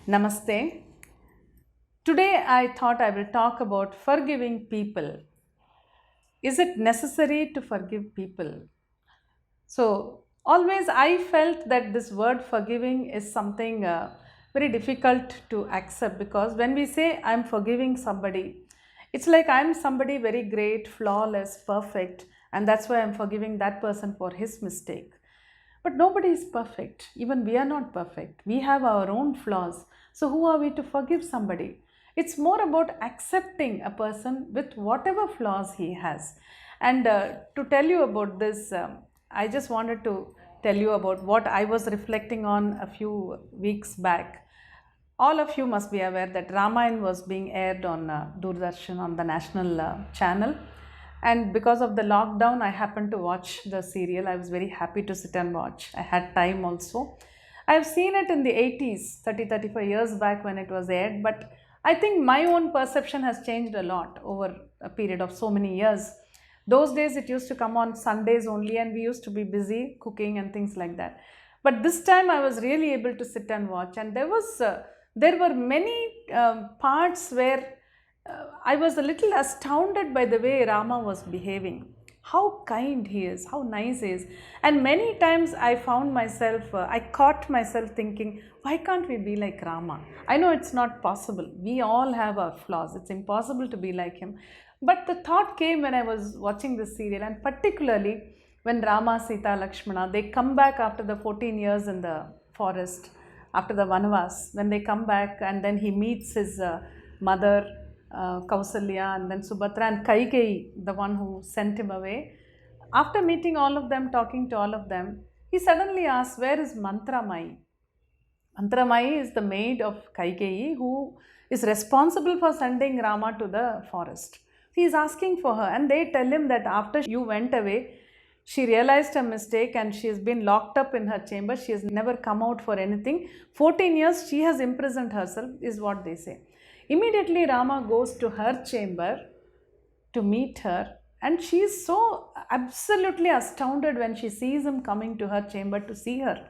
Namaste. Today I thought I will talk about forgiving people. Is it necessary to forgive people? So, always I felt that this word forgiving is something very difficult to accept, because when we say I'm forgiving somebody, it's like I'm somebody very great, flawless, perfect, and that's why I'm forgiving that person for his mistake. But nobody is perfect. Even we are not perfect. We have our own flaws. So, who are we to forgive somebody? It's more about accepting a person with whatever flaws he has. And to tell you about this, I just wanted to tell you about what I was reflecting on a few weeks back. All of you must be aware that Ramayana was being aired on Doordarshan on the national channel. And because of the lockdown, I happened to watch the serial. I was very happy to sit and watch. I had time also. I've seen it in the 80s, 35 years back when it was aired, but I think my own perception has changed a lot over a period of so many years. Those days it used to come on Sundays only, and we used to be busy cooking and things like that. But this time I was really able to sit and watch, and there were many parts where I was a little astounded by the way Rama was behaving. How kind he is, how nice he is. And many times I found myself, I caught myself thinking, why can't we be like Rama? I know it's not possible. We all have our flaws. It's impossible to be like him. But the thought came when I was watching this serial, and particularly when Rama, Sita, Lakshmana, they come back after the 14 years in the forest, after the Vanavas, when they come back and then he meets his mother, Kausalya, and then Subhadra and Kaikeyi, the one who sent him away. After meeting all of them, talking to all of them, he suddenly asks, where is Mantramai? Mantramai is the maid of Kaikeyi who is responsible for sending Rama to the forest. He is asking for her, and they tell him that after you went away, she realized her mistake and she has been locked up in her chamber. She has never come out for anything. 14 years she has imprisoned herself, is what they say. Immediately Rama goes to her chamber to meet her, and she is so absolutely astounded when she sees him coming to her chamber to see her.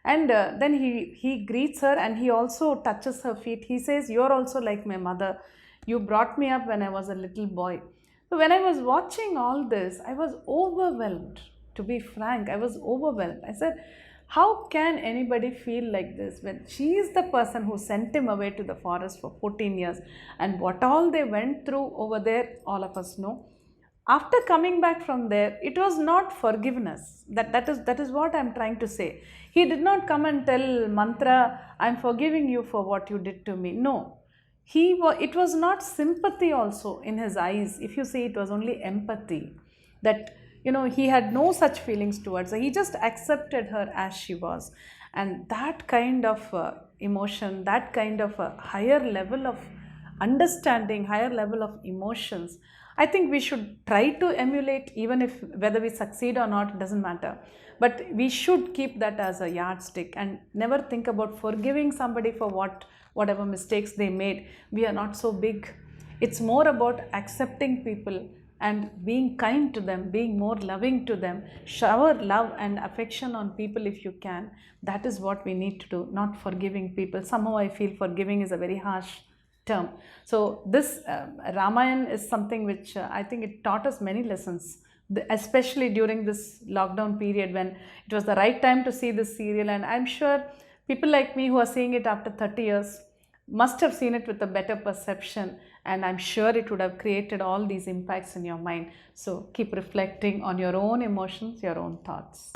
And then he greets her, and he also touches her feet. He says, you're also like my mother. You brought me up when I was a little boy. So when I was watching all this, I was overwhelmed. To be frank, I was overwhelmed. I said, how can anybody feel like this when she is the person who sent him away to the forest for 14 years, and what all they went through over there, all of us know. After coming back from there, it was not forgiveness. That is what I'm trying to say. He did not come and tell Mantra, I'm forgiving you for what you did to me. No. It was not sympathy also in his eyes. If you see, it was only empathy. That, he had no such feelings towards her. He just accepted her as she was. And that kind of emotion, that kind of a higher level of understanding, higher level of emotions, I think we should try to emulate. Even if whether we succeed or not, it doesn't matter. But we should keep that as a yardstick and never think about forgiving somebody for whatever mistakes they made. We are not so big. It's more about accepting people and being kind to them, being more loving to them. Shower love and affection on people if you can. That is what we need to do, not forgiving people. Somehow I feel forgiving is a very harsh term. So this Ramayana is something which I think it taught us many lessons, especially during this lockdown period when it was the right time to see this serial. And I'm sure people like me who are seeing it after 30 years must have seen it with a better perception, and I'm sure it would have created all these impacts in your mind. So keep reflecting on your own emotions, your own thoughts.